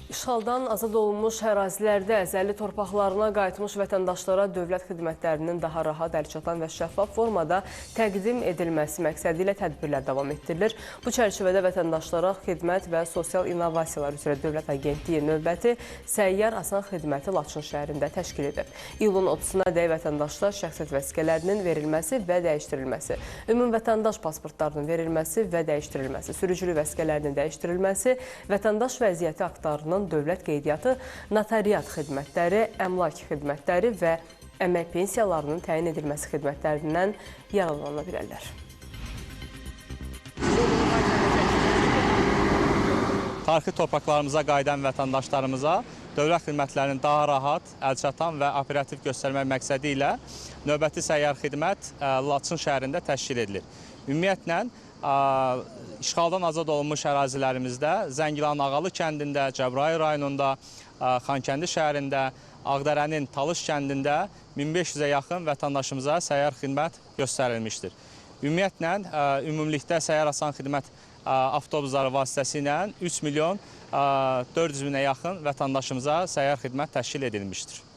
İşğaldan azad olunmuş ərazilərdə əzəli torpaqlarına qayıtmış vətəndaşlara dövlət xidmətlərinin daha rahat, əlçatan və şəffaf formada təqdim edilməsi məqsədi ilə tədbirlər davam etdirilir. Bu çərçivədə vətəndaşlara xidmət və sosial innovasiyalar üzrə Dövlət Agentliyi növbəti səyyar asan xidməti Laçın şəhərində təşkil edir. İyulun 30-na dək vətəndaşlar şəxsiyyət vəsiqələrinin verilməsi və dəyişdirilməsi, ümumi vətəndaş pasportlarının verilməsi və dəyişdirilməsi, sürücülük vəsiqələrinin dəyişdirilməsi, vətəndaş vəziyyəti aktlarının dövlət qeydiyyatı, notariat xidmətləri, əmlak xidmətləri və əmək pensiyalarının təyin edilməsi xidmətlərindən yararlana bilərlər. Tarixi torpaqlarımıza qayıdan vətəndaşlarımıza dövlət xidmətlərinin daha rahat, əlçatan və operativ göstərmək məqsədi ilə növbəti səyyar xidmət Laçın şəhərində təşkil edilir. Ümumiyyətlə, işğaldan azad olunmuş ərazilərimizdə Zəngilan Ağalı kəndində, Cəbrayıl rayonunda, Xankəndi şəhərində, Ağdərənin Talış kəndində 1500-ə yaxın vətəndaşımıza səyyar xidmət göstərilmişdir. Ümumiyyətlə, ümumilikdə səyyar asan xidmət avtobusları vasitəsilə 3 milyon 400 minə yaxın vətəndaşımıza səyyar xidmət təşkil edilmişdir.